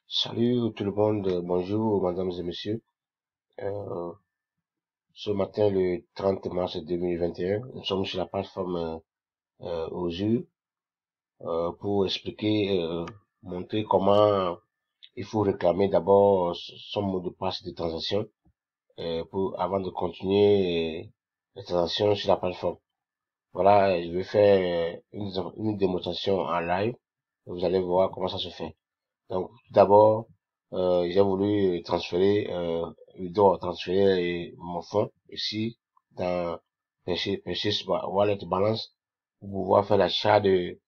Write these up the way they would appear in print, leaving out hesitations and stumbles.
Salut tout le monde, bonjour mesdames et messieurs. Euh, Ce matin, le 30 mars 2021, nous sommes sur la plateforme Ozur pour expliquer, montrer comment il faut réclamer d'abord son mot de passe de transaction avant de continuer les transactions sur la plateforme. Voilà, je vais faire une démonstration en live. Vous allez voir comment ça se fait. Donc, tout d'abord, j'ai voulu transférer, transférer mon fonds ici dans Purchase Wallet Balance pour pouvoir faire l'achat de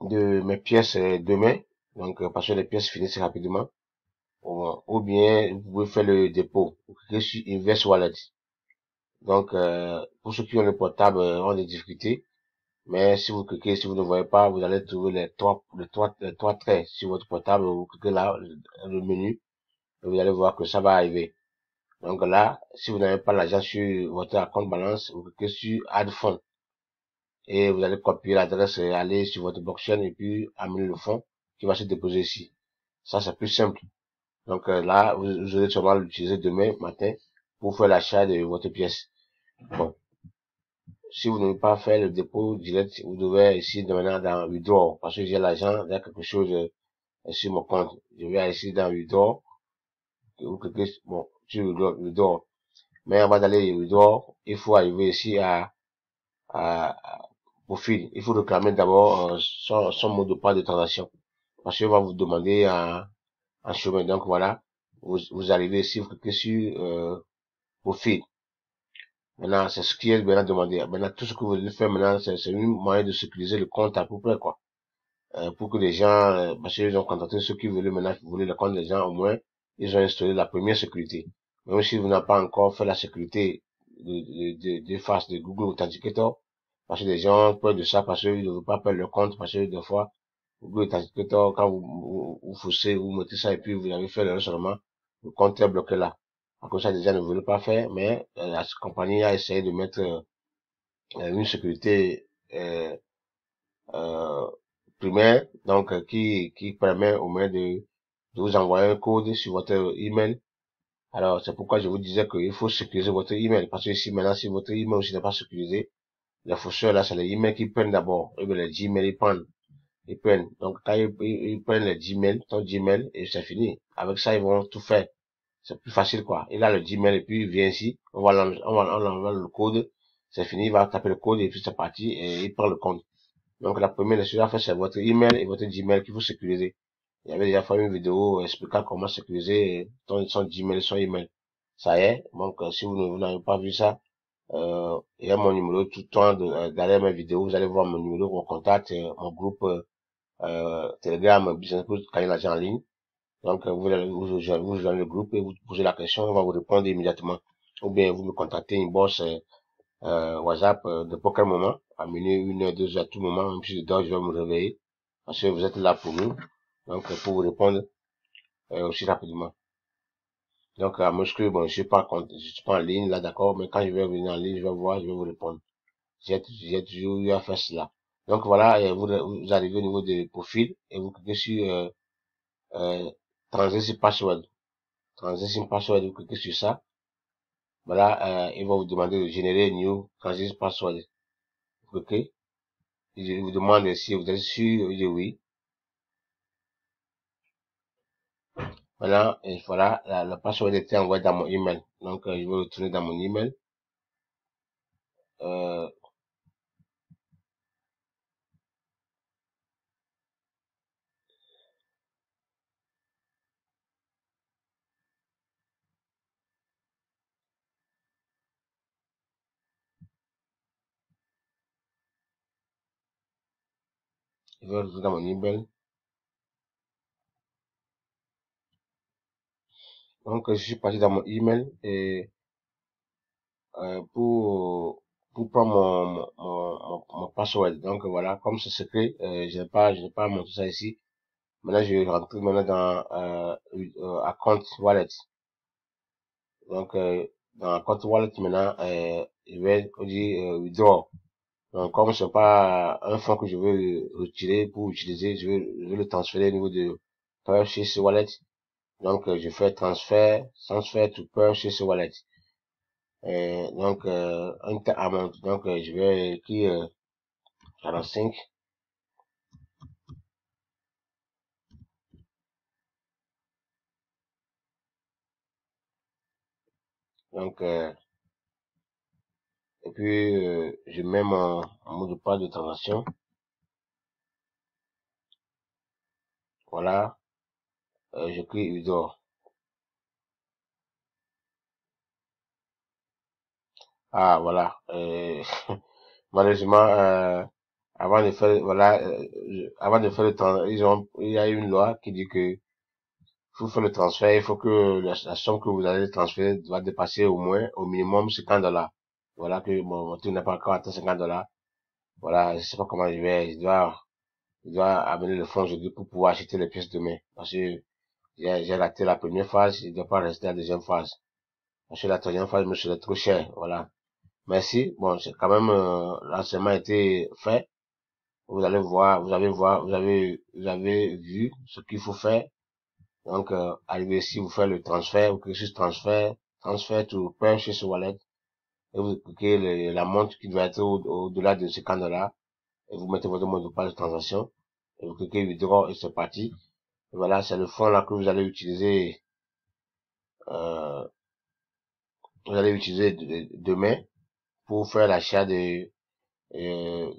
mes pièces demain. Donc, parce que les pièces finissent rapidement. Ou bien, vous pouvez faire le dépôt. Vous cliquez sur Invest Wallet. Donc, pour ceux qui ont le portable, ont des difficultés. Mais si vous cliquez, si vous ne voyez pas, vous allez trouver les trois traits sur votre portable. Vous cliquez là, le menu, et vous allez voir que ça va arriver. Donc là, si vous n'avez pas l'argent sur votre compte balance, vous cliquez sur Add Fund. Et vous allez copier l'adresse, aller sur votre blockchain et puis amener le fonds qui va se déposer ici. Ça, c'est plus simple. Donc là, vous allez sûrement l'utiliser demain matin pour faire l'achat de votre pièce. Bon. Si vous n'avez pas fait le dépôt direct, vous devez ici maintenant dans Withdraw, parce que j'ai l'argent, il y a quelque chose sur mon compte. Je vais ici dans Withdraw, vous cliquez, bon, sur Withdraw. Mais avant d'aller Withdraw, il faut arriver ici à profil. Il faut réclamer d'abord son mot de passe de transaction, parce qu'il va vous demander en chemin. Donc voilà, vous arrivez ici, vous cliquez sur profil. Maintenant, c'est ce qui est maintenant demandé. Maintenant, tout ce que vous devez faire maintenant, c'est une moyen de sécuriser le compte à peu près, quoi. Pour que les gens, parce qu'ils ont contacté ceux qui voulaient maintenant voulaient le compte des gens, au moins, ils ont installé la première sécurité. Même si vous n'avez pas encore fait la sécurité de face de Google Authenticator, parce que les gens ont peur de ça, parce qu'ils ne veulent pas perdre leur compte, parce que des fois, Google Authenticator, quand vous faussez, vous mettez ça et puis vous avez fait l'erreur seulement, le compte est bloqué là. À cause ça, les gens ne veulent pas faire, mais la compagnie a essayé de mettre une sécurité euh, primaire, donc qui permet au moins de vous envoyer un code sur votre email. Alors, c'est pourquoi je vous disais qu'il faut sécuriser votre email, parce que si maintenant, si votre email aussi n'est pas sécurisé, les fausseurs là, c'est les emails qui prennent d'abord, et bien les Gmail ils prennent. Donc, quand ils prennent les Gmail, ton Gmail, et c'est fini. Avec ça, ils vont tout faire. C'est plus facile, quoi. Il a le Gmail et puis il vient ici, on envoie le code, c'est fini, il va taper le code et puis c'est parti et il prend le compte. Donc la première des choses à faire, c'est votre email et votre Gmail qu'il faut sécuriser. Il y avait déjà fait une vidéo expliquant comment sécuriser son Gmail, son email. Ça y est. Donc si vous n'avez pas vu ça, il y a mon numéro tout le temps derrière mes vidéos. Vous allez voir mon numéro, mon contact, mon groupe Telegram, Business pour gagner l'argent en ligne. Donc vous rejoignez le groupe et vous posez la question, on va vous répondre immédiatement. Ou bien vous me contactez inbox WhatsApp de quel moment, à minuit, 1 heure, 2 heures, à tout moment, même si je dors, je vais me réveiller, parce que vous êtes là pour nous, donc pour vous répondre aussi rapidement. Donc à Moscou, bon, je suis pas en ligne là, d'accord, mais quand je vais venir en ligne, je vais voir, je vais vous répondre. J'ai toujours eu à faire cela. Donc voilà, vous arrivez au niveau du profil et vous cliquez sur Transition Password. Transition Password, vous cliquez sur ça. Voilà, il va vous demander de générer New Transition Password. Vous cliquez. Je vous demande si vous êtes sûr, je dis oui. Voilà, et voilà, la password était envoyée dans mon email. Donc, je vais retourner dans mon email. Euh, je vais retourner dans mon email. Donc, je suis parti dans mon email et pour prendre mon password. Donc, voilà, comme c'est secret, je n'ai pas montré ça ici. Maintenant, je vais rentrer maintenant dans account wallet. Donc, dans account wallet, maintenant, je vais dire withdraw. Donc, comme c'est pas un fonds que je veux retirer pour utiliser, je veux le transférer au niveau de Purchase Wallet. Donc, je fais transfert to Purchase Wallet. Donc, enter amount. Donc, je vais écrire 45. Donc, et puis, je mets mon mot de passe de transaction. Voilà. J'écris Udor. Ah, voilà. Malheureusement, avant de faire, voilà, avant de faire le transfert, il y a une loi qui dit que pour faire le transfert, il faut que la somme que vous allez transférer doit dépasser au moins, au minimum, 50 $. Voilà que mon tour n'a pas encore atteint 50 $. Voilà, je sais pas comment je dois amener le fonds aujourd'hui pour pouvoir acheter les pièces demain. Parce que j'ai raté la première phase, je ne dois pas rester à la deuxième phase. Parce que la troisième phase me serait trop cher. Voilà. Merci. Bon, c'est quand même, l'enseignement a été fait. Vous allez voir, vous avez vu ce qu'il faut faire. Donc, arrivez ici, vous faites le transfert, vous cliquez sur transfert to Purchase Wallet, et vous cliquez la montre qui doit être au-delà de 50 $, et vous mettez votre mot de passe de transaction, et vous cliquez Withdraw, et c'est parti. Et voilà, c'est le fonds là que vous allez utiliser, demain pour faire l'achat de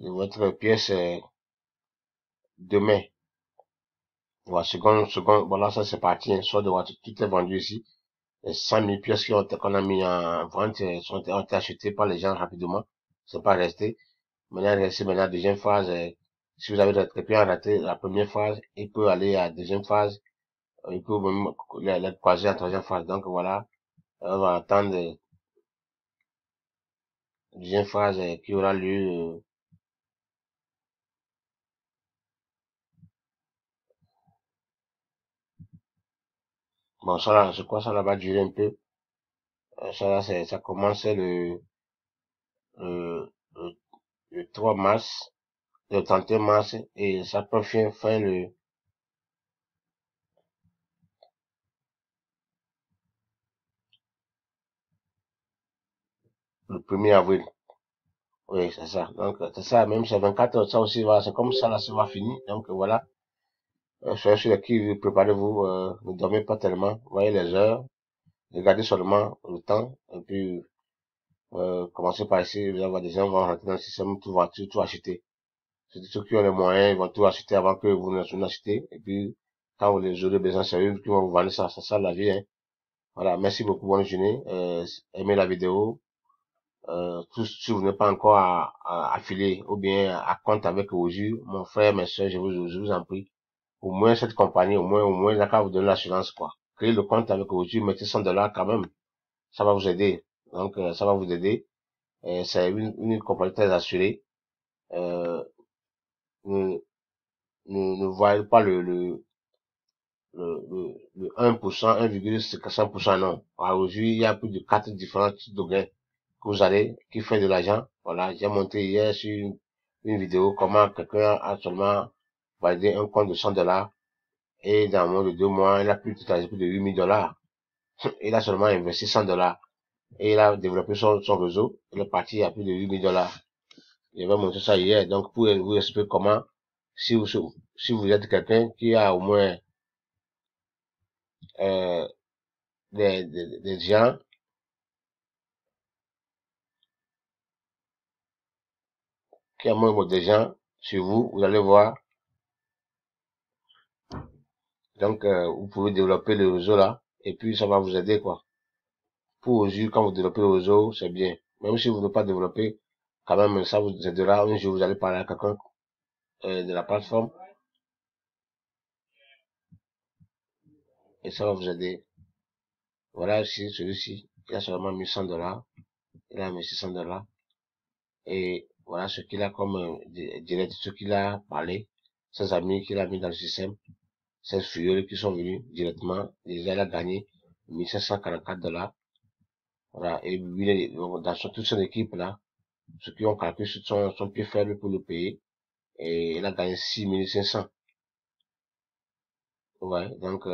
votre pièce demain. Voilà, voilà, ça c'est parti, hein, soit de votre, tout est vendu ici. Les 100 000 pièces qu'on a mis en vente ont été achetées par les gens rapidement. C'est pas resté. Maintenant, c'est maintenant la deuxième phase. Si vous avez raté la première phase, il peut aller à la deuxième phase. Il peut même les croiser à la troisième phase. Donc voilà, on va attendre la deuxième phase qui aura lieu. Bon, ça là, je crois que ça là va durer un peu. Ça là, ça commence le, le, le 3 mars, le 31 mars, et ça peut fin le 1er avril. Oui, c'est ça. Donc, c'est ça, même c'est 24 heures, ça aussi, voilà, c'est comme ça, là, ça va finir. Donc, voilà. Soyez sur le qui, préparez-vous, ne dormez pas tellement. Voyez les heures. Regardez seulement le temps. Et puis, commencez par ici. Vous allez voir des gens vont rentrer dans le système, tout acheter. C'est ceux qui ont les moyens, ils vont tout acheter avant que vous n'achetez. Et puis, quand vous les aurez besoin, c'est eux qui vont vous vendre ça. C'est ça la vie, hein. Voilà. Merci beaucoup. Bonne journée. Aimez la vidéo. Si vous n'êtes pas encore affilié ou bien à compte avec Oju, mon frère, mes soeurs, je vous en prie. Au moins cette compagnie, au moins, il n'a qu'à vous donner l'assurance, quoi. Créez le compte avec Oju, mettez 100 $ quand même. Ça va vous aider. Donc, ça va vous aider. C'est une compagnie très assurée. Euh, ne, ne voyez pas le 1%, 1,5%, non. Aujourd'hui, il y a plus de 4 différents types de gains que vous allez, qui fait de l'argent. Voilà, j'ai montré hier sur une vidéo comment quelqu'un a seulement validé un compte de 100 $ et dans moins de 2 mois, il a plus de 8 000 $. Il a seulement investi 100 $ et il a développé son réseau. Il est parti à plus de 8 000 $. Je vais montrer ça hier. Donc, pour vous expliquer comment, si vous êtes quelqu'un qui a au moins euh, des gens qui a au moins des gens sur vous, vous allez voir. Donc, vous pouvez développer le réseau là, et puis ça va vous aider, quoi. Pour aujourd'hui, quand vous développez le réseau, c'est bien. Même si vous ne pouvez pas développer, quand même, ça vous aidera. Un jour, vous allez parler à quelqu'un de la plateforme, et ça va vous aider. Voilà, ici, celui-ci, il a seulement mis 100 $. Il a mis 600 $. Et voilà ce qu'il a comme direct, ce qu'il a parlé, ses amis qu'il a mis dans le système, ses fioles qui sont venus directement. Déjà, il a gagné 1744 $. Voilà, et lui, dans toute son équipe là, ceux qui ont calculé sur son pied faible pour le payer, et il a gagné 6500. Ouais, donc,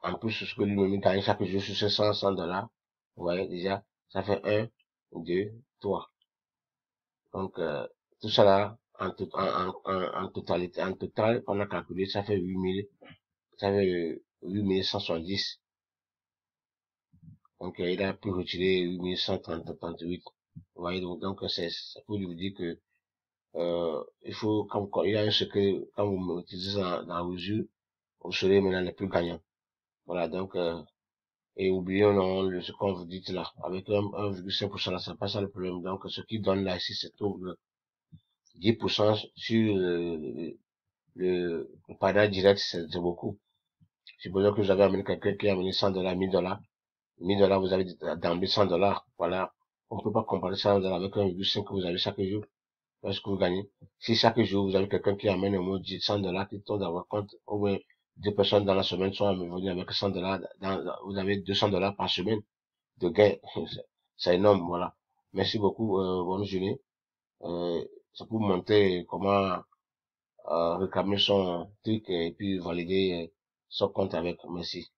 en plus, ce que lui-même gagne chaque jour sur ces 100 $, vous voyez, déjà, ça fait 1, 2, 3. Donc, tout ça là, en totalité, en total, on a calculé, ça fait 8000, ça fait 8170. Donc, il a pu retirer 8138. Vous voyez, donc c'est pour vous dire que, il faut, quand il y a un secret, quand vous utilisez dans la mesure, vous serez maintenant les plus gagnants. Voilà, donc, et oublions non, ce qu'on vous dit là, avec 1,5% là, c'est pas ça le problème. Donc, ce qui donne là, ici, c'est tout, 10% sur le partenariat direct, c'est beaucoup. Supposons que vous avez amené quelqu'un qui a amené 100 $, 1000 $. 1000 $, vous avez d'emblée 100 $. Voilà. On ne peut pas comparer 100 $ avec 1,5 que vous avez chaque jour. Est-ce que vous gagnez? Si chaque jour, vous avez quelqu'un qui amène au moins 100 $ qui tombe dans votre compte, au moins 2 personnes dans la semaine sont venues avec 100 $, vous avez 200 $ par semaine de gain. C'est énorme, voilà. Merci beaucoup, bonne journée. C'est pour montrer comment réclamer son truc et puis valider son compte avec. Merci.